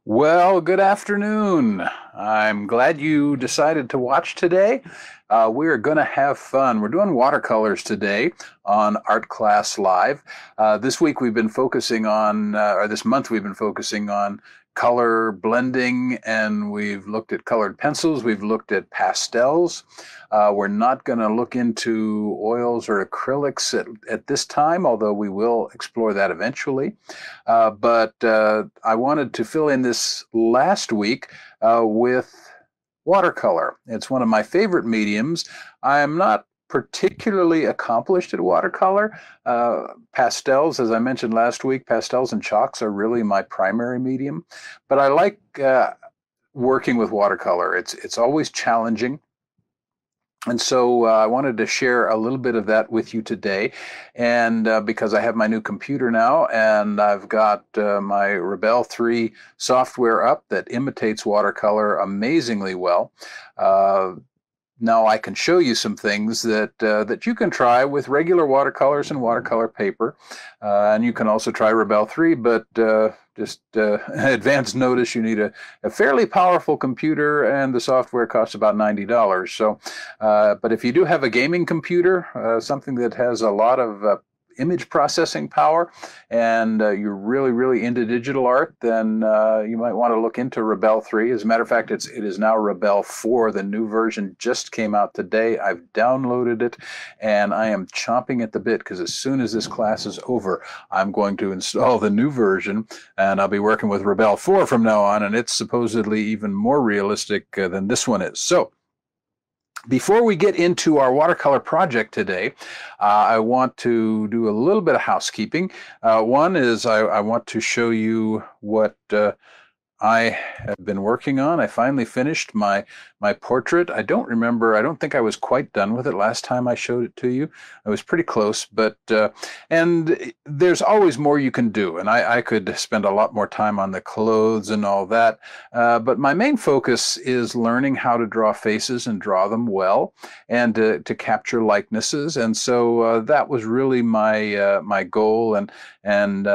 Well, good afternoon. I'm glad you decided to watch today. We are going to have fun. We're doing watercolors today on Art Class Live. This week we've been focusing on, or this month we've been focusing on color blending, and we've looked at colored pencils, we've looked at pastels. We're not going to look into oils or acrylics at this time, although we will explore that eventually. But I wanted to fill in this last week with watercolor. It's one of my favorite mediums. I am not particularly accomplished at watercolor. Pastels, as I mentioned last week, pastels and chalks are really my primary medium. But I like working with watercolor. It's always challenging. And so I wanted to share a little bit of that with you today. And because I have my new computer now and I've got my Rebelle 3 software up that imitates watercolor amazingly well. Now I can show you some things that you can try with regular watercolors and watercolor paper. And you can also try Rebelle 3, but just advance notice, you need a fairly powerful computer, and the software costs about $90. So, but if you do have a gaming computer, something that has a lot of image processing power, and you're really into digital art, then you might want to look into Rebelle 3. As a matter of fact, it is now Rebelle 4. The new version just came out today. I've downloaded it, and I am chomping at the bit because as soon as this class is over, I'm going to install the new version, and I'll be working with Rebelle 4 from now on, and it's supposedly even more realistic than this one is. So, before we get into our watercolor project today, I want to do a little bit of housekeeping. One is I want to show you what I have been working on. I finally finished my portrait. I don't think I was quite done with it last time I showed it to you. I was pretty close, but and there's always more you can do, and I could spend a lot more time on the clothes and all that. But my main focus is learning how to draw faces and draw them well, and to capture likenesses. And so that was really my goal. And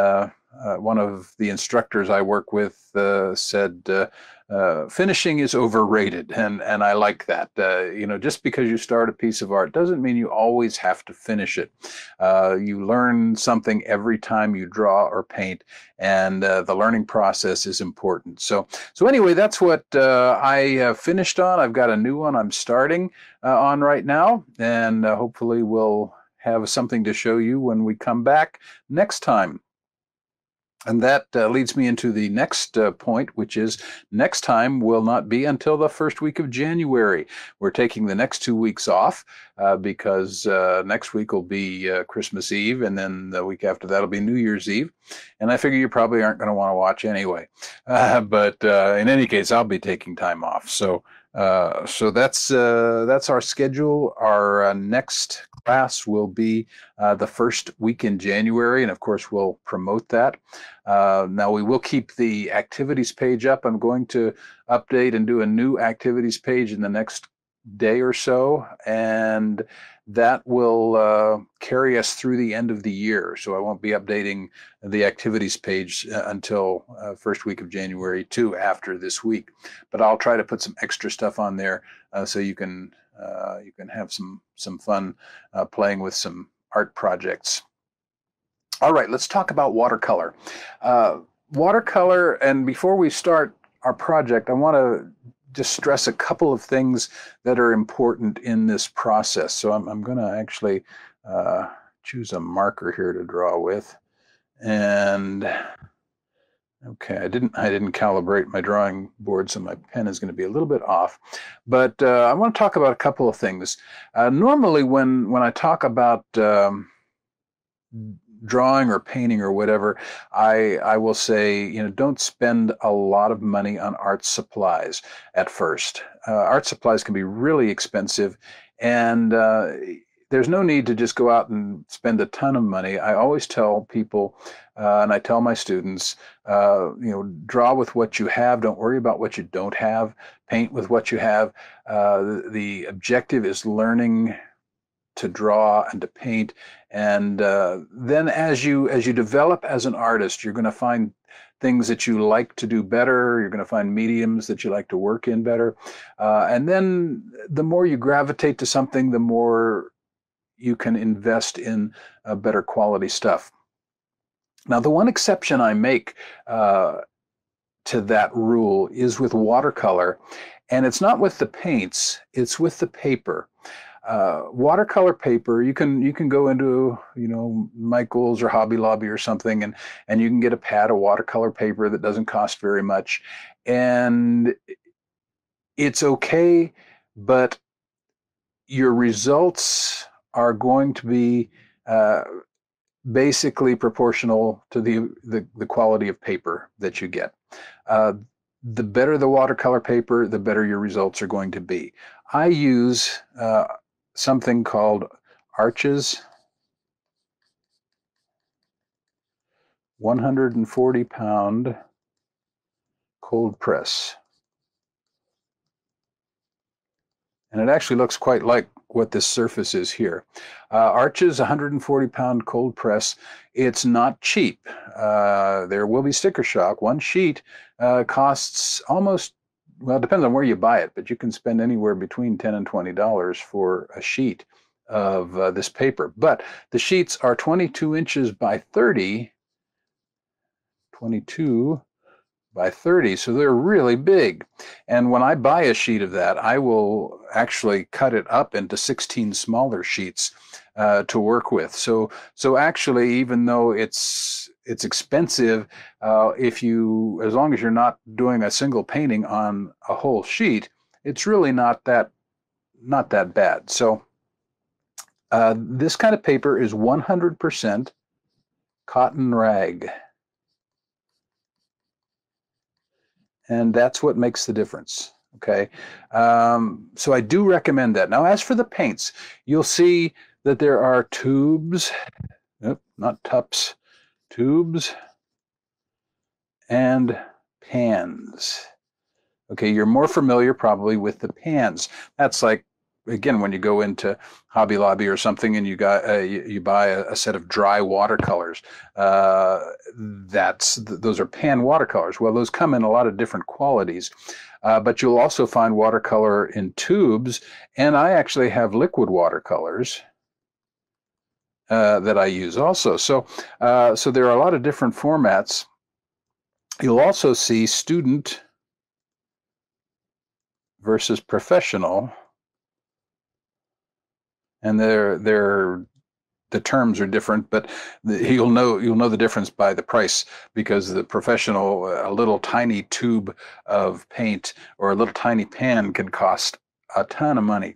one of the instructors I work with said, finishing is overrated, and I like that. Just because you start a piece of art doesn't mean you always have to finish it. You learn something every time you draw or paint, and the learning process is important. So anyway, that's what I finished on. I've got a new one I'm starting on right now, and hopefully we'll have something to show you when we come back next time. And that leads me into the next point, which is next time will not be until the first week of January. We're taking the next 2 weeks off because next week will be Christmas Eve, and then the week after that will be New Year's Eve. And I figure you probably aren't going to want to watch anyway. But in any case, I'll be taking time off. So that's our schedule. Our next class will be the first week in January, and of course we'll promote that. Now we will keep the activities page up. I'm going to update and do a new activities page in the next day or so, and that will carry us through the end of the year. So I won't be updating the activities page until first week of January too, after this week. But I'll try to put some extra stuff on there so you can have some fun playing with some art projects. All right, let's talk about watercolor. Watercolor, and before we start our project, I want to just stress a couple of things that are important in this process. So I'm going to actually choose a marker here to draw with. And okay, I didn't calibrate my drawing board, so my pen is going to be a little bit off. But I want to talk about a couple of things. Normally, when I talk about drawing or painting or whatever, I will say, don't spend a lot of money on art supplies at first. Art supplies can be really expensive, and there's no need to just go out and spend a ton of money. I always tell people, and I tell my students, draw with what you have. Don't worry about what you don't have. Paint with what you have. The objective is learning to draw and to paint, and then as you develop as an artist, you're going to find things that you like to do better. You're going to find mediums that you like to work in better. And then the more you gravitate to something, the more you can invest in better quality stuff. Now, the one exception I make to that rule is with watercolor, and it's not with the paints, it's with the paper. Watercolor paper, you can go into, Michael's or Hobby Lobby or something, and you can get a pad of watercolor paper that doesn't cost very much, and it's okay, but your results are going to be basically proportional to the quality of paper that you get. The better the watercolor paper, the better your results are going to be. I use something called Arches 140-pound cold press. And it actually looks quite like what this surface is here. Arches 140-pound cold press. It's not cheap. There will be sticker shock. One sheet costs almost, well, it depends on where you buy it, but you can spend anywhere between $10 and $20 for a sheet of this paper. But the sheets are 22 inches by 30, 22 by 30, so they're really big. And when I buy a sheet of that, I will actually cut it up into 16 smaller sheets to work with. So actually, even though it's expensive, as long as you're not doing a single painting on a whole sheet, it's really not that bad. So this kind of paper is 100% cotton rag. And that's what makes the difference, okay? So I do recommend that. Now, as for the paints, you'll see that there are tubes, not tups, tubes and pans. Okay, you're more familiar probably with the pans. That's like, again, when you go into Hobby Lobby or something and you buy a set of dry watercolors, those are pan watercolors. Well, those come in a lot of different qualities, but you'll also find watercolor in tubes, and I actually have liquid watercolors that I use also. So there are a lot of different formats. You'll also see student versus professional. And the terms are different, but you'll know the difference by the price, because the professional, a little tiny tube of paint or a little tiny pan can cost a ton of money.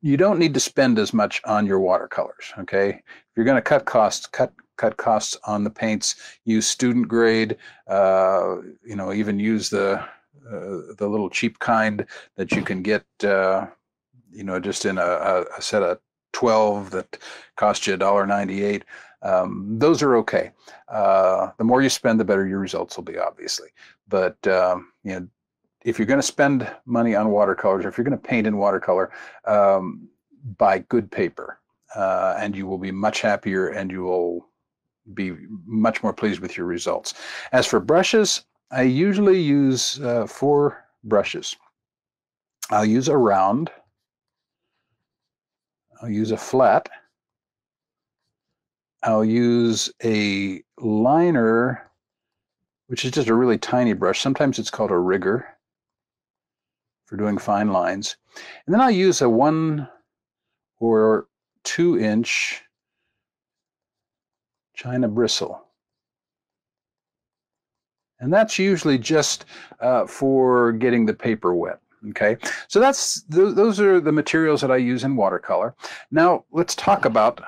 You don't need to spend as much on your watercolors. Okay, if you're going to cut costs, cut costs on the paints. Use student grade. Even use the little cheap kind that you can get. Just in a set of 12 that cost you $1.98. Those are okay. The more you spend, the better your results will be, obviously. But if you're going to spend money on watercolors, or if you're going to paint in watercolor, buy good paper, and you will be much happier, and you will be much more pleased with your results. As for brushes, I usually use 4 brushes. I'll use a round. I'll use a flat. I'll use a liner, which is just a really tiny brush. Sometimes it's called a rigger for doing fine lines. And then I'll use a 1 or 2 inch China bristle. And that's usually just for getting the paper wet. Okay, so those are the materials that I use in watercolor. Now let's talk about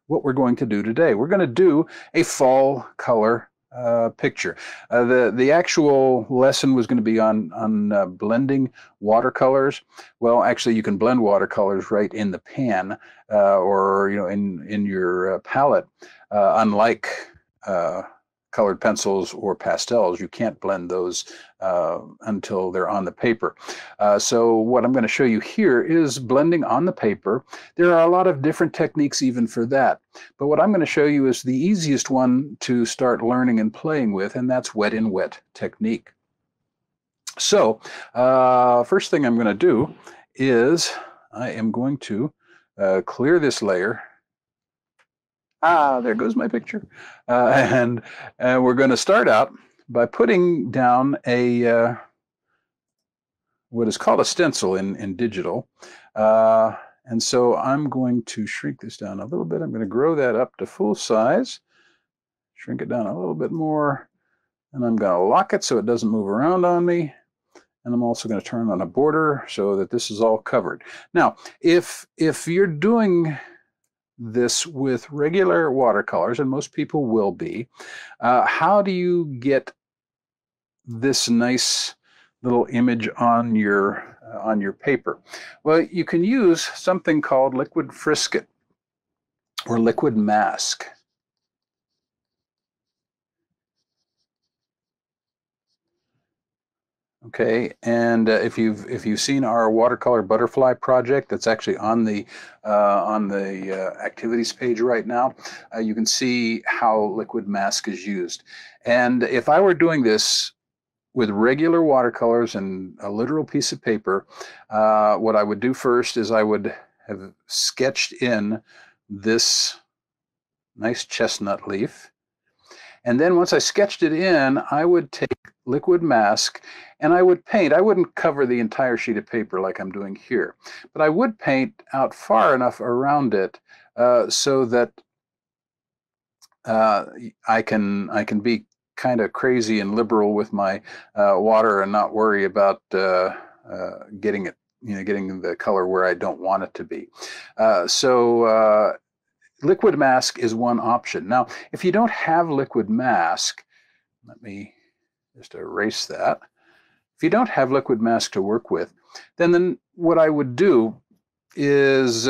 what we're going to do today. We're going to do a fall color picture. The actual lesson was going to be on blending watercolors. Well, actually, you can blend watercolors right in the pan or in your palette, unlike colored pencils or pastels. You can't blend those until they're on the paper. So what I'm going to show you here is blending on the paper. There are a lot of different techniques even for that. But what I'm going to show you is the easiest one to start learning and playing with, and that's wet in wet technique. So first thing I'm going to do is I am going to clear this layer. There goes my picture. And we're going to start out by putting down a what is called a stencil in digital. And so I'm going to shrink this down a little bit. I'm going to grow that up to full size, shrink it down a little bit more, and I'm going to lock it so it doesn't move around on me. And I'm also going to turn on a border so that this is all covered. Now, if you're doing this with regular watercolors, and most people will be, how do you get this nice little image on your paper? Well, you can use something called liquid Frisket or liquid mask. Okay, and if you've seen our watercolor butterfly project, that's actually on the activities page right now, you can see how liquid mask is used. And if I were doing this with regular watercolors and a literal piece of paper, what I would do first is I would have sketched in this nice chestnut leaf. And then once I sketched it in, I would take liquid mask and I would paint. I wouldn't cover the entire sheet of paper like I'm doing here, but I would paint out far enough around it so that I can be kind of crazy and liberal with my water and not worry about getting it, getting the color where I don't want it to be. Liquid mask is one option. Now, if you don't have liquid mask, let me just erase that. If you don't have liquid mask to work with, then what I would do is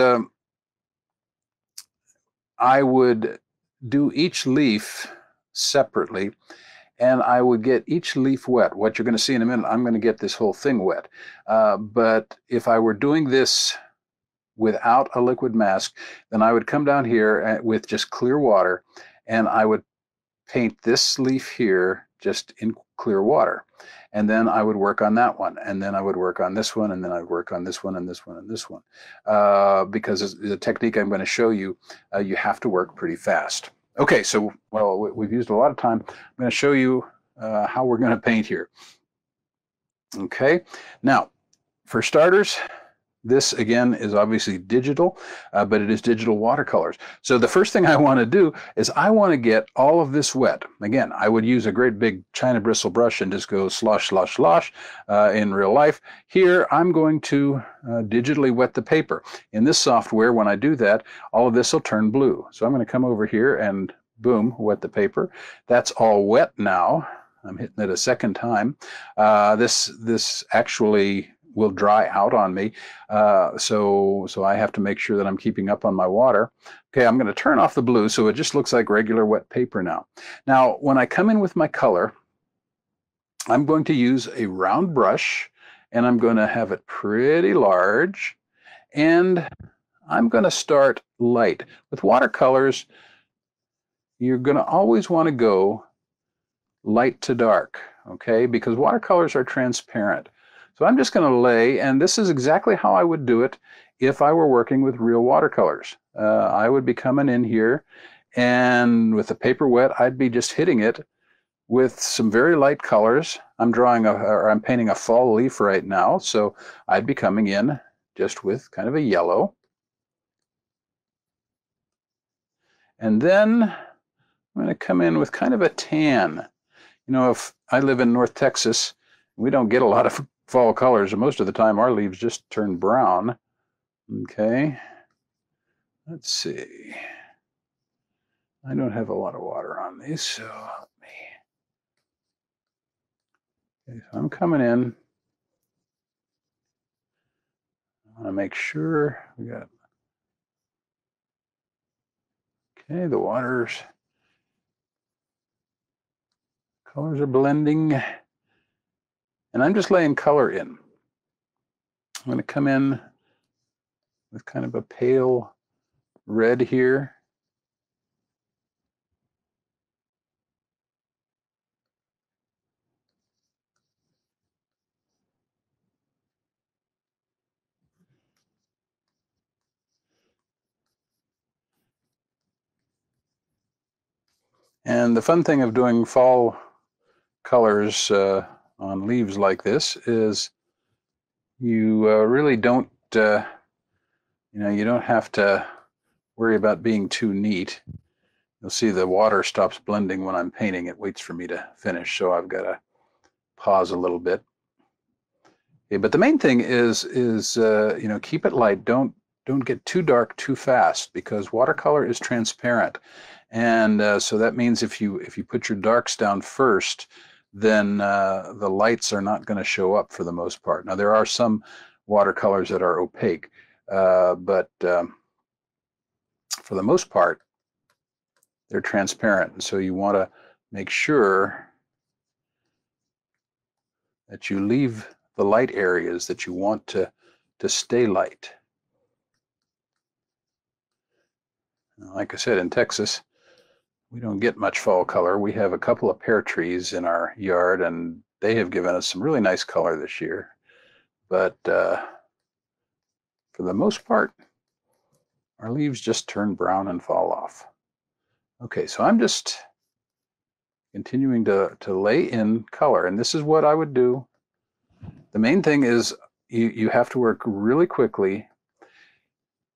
I would do each leaf separately, and I would get each leaf wet. What you're going to see in a minute, I'm going to get this whole thing wet. But if I were doing this without a liquid mask, then I would come down here with just clear water, and I would paint this leaf here just in clear water. And then I would work on that one, and then I would work on this one, and then I'd work on this one, and this one, and this one. Because the technique I'm going to show you, you have to work pretty fast. Okay, so, well, we've used a lot of time. I'm going to show you how we're going to paint here. Okay, now, for starters, this, again, is obviously digital, but it is digital watercolors. So the first thing I want to do is I want to get all of this wet. Again, I would use a great big China bristle brush and just go slosh, slosh, slosh in real life. Here, I'm going to digitally wet the paper. In this software, when I do that, all of this will turn blue. So I'm going to come over here and boom, wet the paper. That's all wet now. I'm hitting it a second time. This actually will dry out on me. So I have to make sure that I'm keeping up on my water. Okay, I'm going to turn off the blue so it just looks like regular wet paper now. Now, when I come in with my color, I'm going to use a round brush, and I'm going to have it pretty large, and I'm going to start light. With watercolors, you're going to always want to go light to dark, okay, because watercolors are transparent. So I'm just going to lay, and this is exactly how I would do it if I were working with real watercolors. I would be coming in here, and with the paper wet, I'd be just hitting it with some very light colors. I'm painting a fall leaf right now, so I'd be coming in just with kind of a yellow. And then I'm going to come in with kind of a tan. You know, if I live in North Texas, we don't get a lot of fall colors, and most of the time our leaves just turn brown. Okay, let's see. I don't have a lot of water on these, so let me. Okay, so I'm coming in. I want to make sure we got. Okay, the water's Colors are blending, and I'm just laying color in. I'm going to come in with kind of a pale red here. And the fun thing of doing fall colors on leaves like this is you really don't, you don't have to worry about being too neat. You'll see the water stops blending when I'm painting. It waits for me to finish, so I've got to pause a little bit. Okay, but the main thing is keep it light. Don't get too dark too fast, because watercolor is transparent, and so that means if you put your darks down first, then the lights are not going to show up for the most part. Now there are some watercolors that are opaque, but for the most part, they're transparent. And so you want to make sure that you leave the light areas that you want to stay light. Like I said, in Texas, we don't get much fall color. We have a couple of pear trees in our yard, and they have given us some really nice color this year. But for the most part, our leaves just turn brown and fall off. Okay, so I'm just continuing to lay in color, and this is what I would do. The main thing is you have to work really quickly.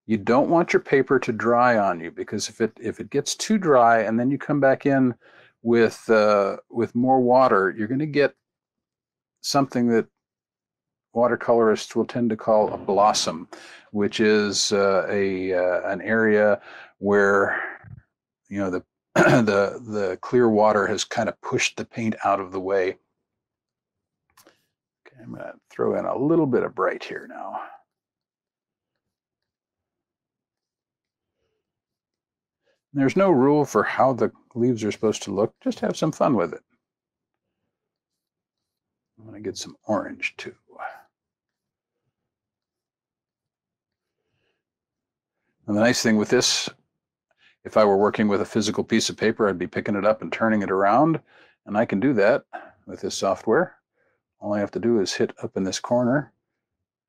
You don't want your paper to dry on you, because if it gets too dry and then you come back in with more water, you're going to get something that watercolorists will tend to call a blossom, which is an area where the clear water has kind of pushed the paint out of the way. Okay, I'm going to throw in a little bit of bright here now. There's no rule for how the leaves are supposed to look. Just have some fun with it. I want to get some orange too. And the nice thing with this, if I were working with a physical piece of paper, I'd be picking it up and turning it around. And I can do that with this software. All I have to do is hit up in this corner,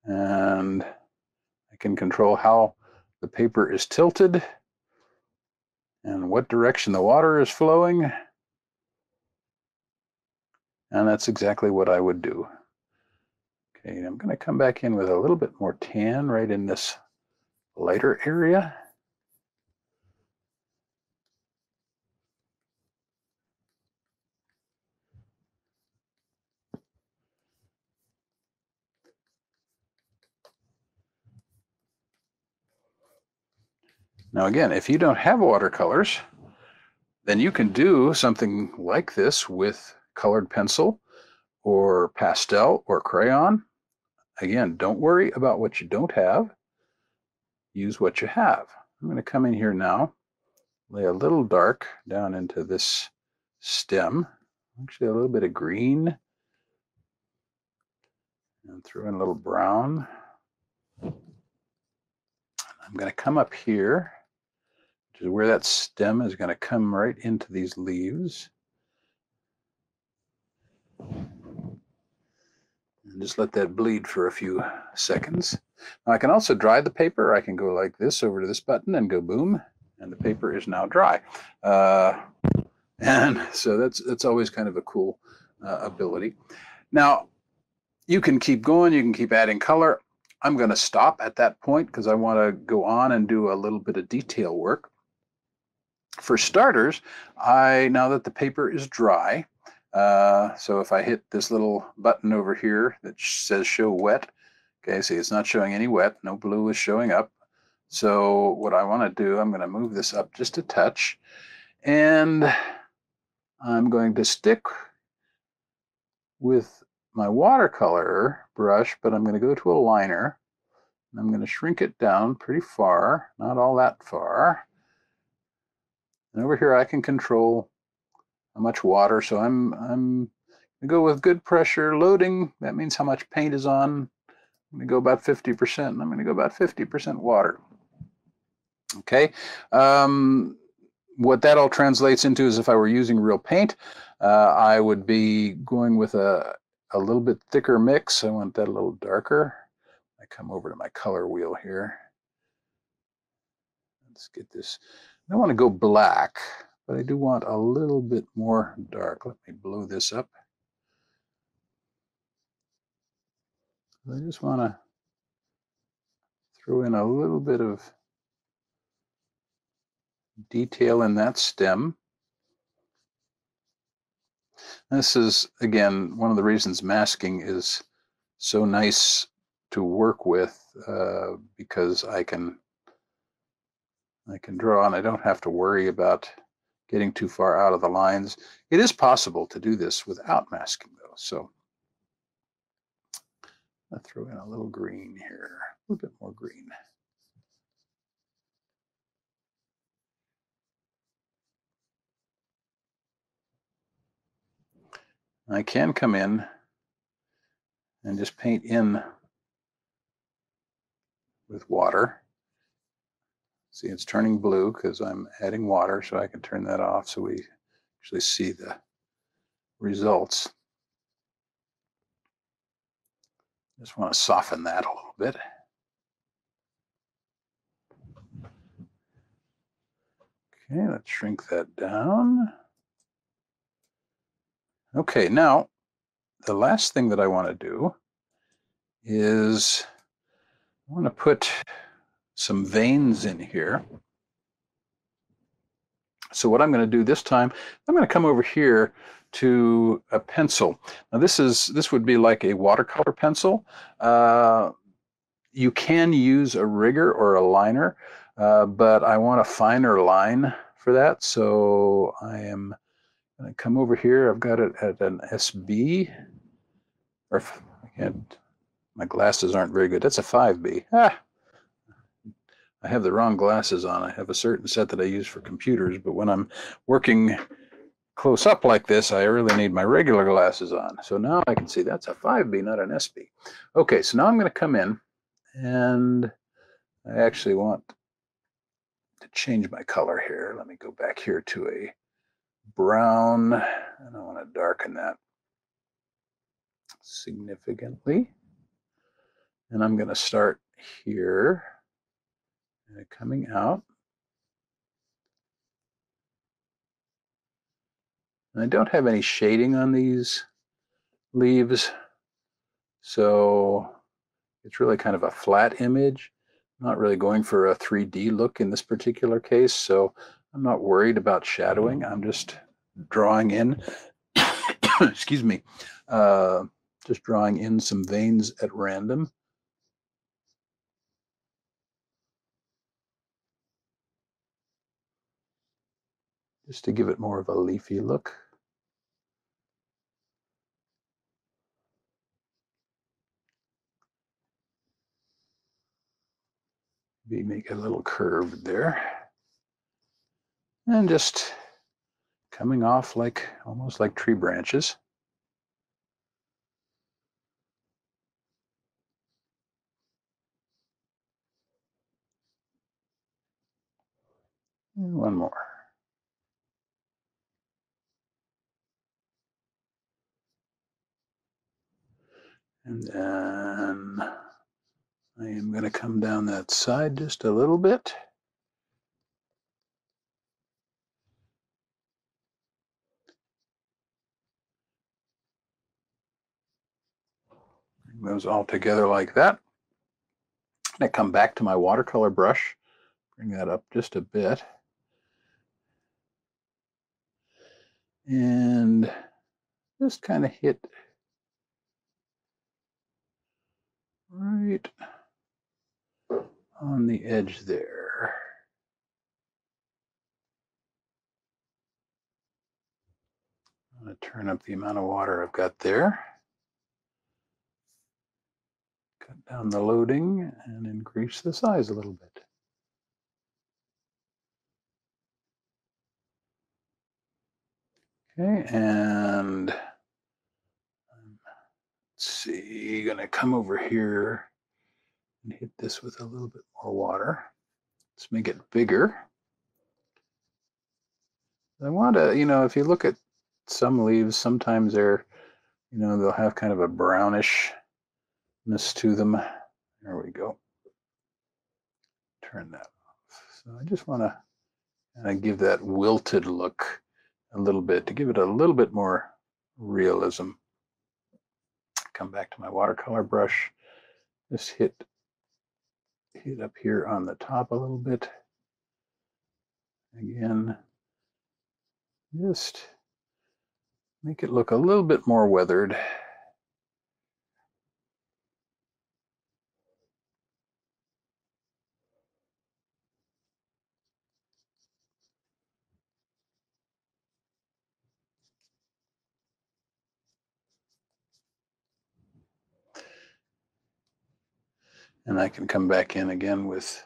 and I can control how the paper is tilted and what direction the water is flowing. And that's exactly what I would do. Okay, I'm going to come back in with a little bit more tan right in this lighter area. Now again, if you don't have watercolors, then you can do something like this with colored pencil or pastel or crayon. Again, don't worry about what you don't have. Use what you have. I'm going to come in here now, lay a little dark down into this stem, actually a little bit of green, and throw in a little brown. I'm going to come up here, which is where that stem is going to come right into these leaves. And just let that bleed for a few seconds. Now I can also dry the paper. I can go like this over to this button and go boom, and the paper is now dry. And so that's always kind of a cool ability. Now you can keep going. You can keep adding color. I'm going to stop at that point because I want to go on and do a little bit of detail work. For starters, now that the paper is dry, so if I hit this little button over here that says show wet, okay, see it's not showing any wet, no blue is showing up. So what I want to do, I'm going to move this up just a touch, and I'm going to stick with my watercolor brush, but I'm going to go to a liner, and I'm going to shrink it down pretty far, not all that far. And over here I can control how much water. So I'm going to go with good pressure loading. That means how much paint is on. I'm going to go about 50%, and I'm going to go about 50% water. Okay. What that all translates into is if I were using real paint, I would be going with a little bit thicker mix. I want that a little darker. I come over to my color wheel here. Let's get this. I don't want to go black, but I do want a little bit more dark. Let me blow this up. I just want to throw in a little bit of detail in that stem. This is, again, one of the reasons masking is so nice to work with, because I can draw and I don't have to worry about getting too far out of the lines. It is possible to do this without masking, though. So I'll throw in a little green here, a little bit more green. I can come in and just paint in with water. See, it's turning blue because I'm adding water, so I can turn that off so we actually see the results. Just want to soften that a little bit. Okay, let's shrink that down. Okay, now the last thing that I want to do is I want to put some veins in here. So what I'm going to do this time, I'm going to come over here to a pencil. Now this would be like a watercolor pencil. You can use a rigger or a liner, but I want a finer line for that. So I am going to come over here. I've got it at an SB, or I can't, my glasses aren't very good. That's a 5B. I have the wrong glasses on. I have a certain set that I use for computers, but when I'm working close up like this, I really need my regular glasses on. So now I can see that's a 5B, not an SB. Okay, so now I'm going to come in, and I actually want to change my color here. Let me go back here to a brown, and I want to darken that significantly. And I'm going to start here, coming out. And I don't have any shading on these leaves, so it's really kind of a flat image. I'm not really going for a 3D look in this particular case, so I'm not worried about shadowing. I'm just drawing in, excuse me, just drawing in some veins at random. Just to give it more of a leafy look. Maybe make it a little curved there. And just coming off like, almost like tree branches. And one more. And then I am going to come down that side just a little bit. Bring those all together like that. And I come back to my watercolor brush, bring that up just a bit. And just kind of hit right on the edge there. I'm going to turn up the amount of water I've got there. Cut down the loading and increase the size a little bit. Okay, and let's see, gonna come over here and hit this with a little bit more water. Let's make it bigger. I want to, if you look at some leaves, sometimes they'll have kind of a brownishness to them. There we go. Turn that off. So I just want to kind of give that wilted look a little bit to give it a little bit more realism. Come back to my watercolor brush. Just hit up here on the top a little bit. Again, just make it look a little bit more weathered. And I can come back in again with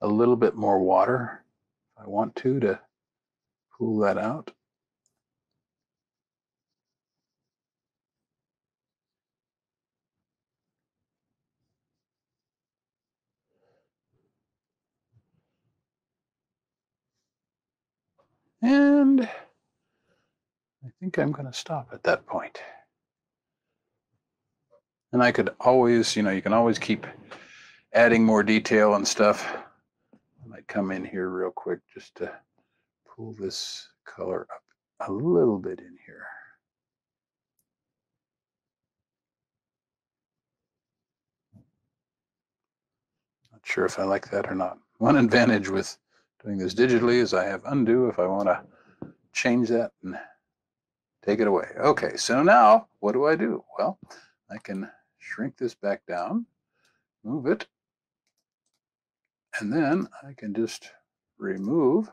a little bit more water if I want to cool that out. And I think I'm going to stop at that point. And I could always, you can always keep adding more detail and stuff. I might come in here real quick just to pull this color up a little bit in here. Not sure if I like that or not. One advantage with doing this digitally is I have undo if I want to change that and take it away. Okay, so now what do I do? Well, I can shrink this back down, move it, and then I can just remove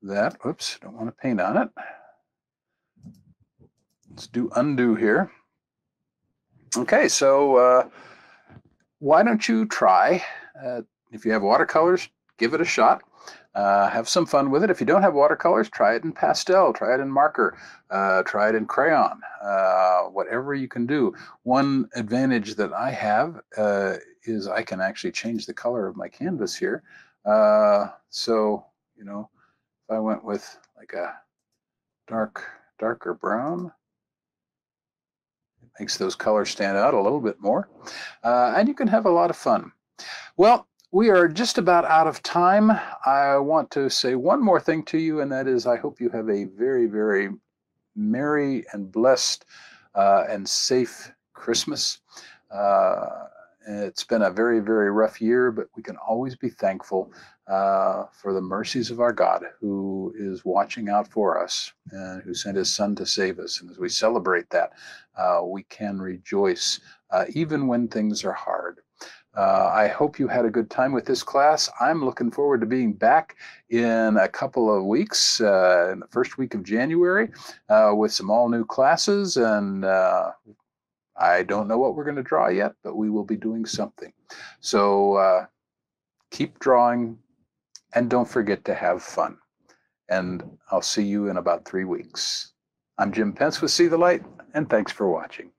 that. Oops, don't want to paint on it. Let's do undo here. Okay, so why don't you try, if you have watercolors, give it a shot. Have some fun with it. If you don't have watercolors, try it in pastel, try it in marker, try it in crayon, whatever you can do. One advantage that I have is I can actually change the color of my canvas here. So, if I went with like a darker brown, it makes those colors stand out a little bit more. And you can have a lot of fun. Well, we are just about out of time. I want to say one more thing to you, and that is I hope you have a very, very merry and blessed and safe Christmas. It's been a very, very rough year, but we can always be thankful for the mercies of our God, who is watching out for us and who sent his son to save us. And as we celebrate that, we can rejoice even when things are hard. I hope you had a good time with this class. I'm looking forward to being back in a couple of weeks, in the first week of January, with some all new classes. And I don't know what we're going to draw yet, but we will be doing something. So keep drawing and don't forget to have fun. And I'll see you in about 3 weeks. I'm Jim Pence with See the Light, and thanks for watching.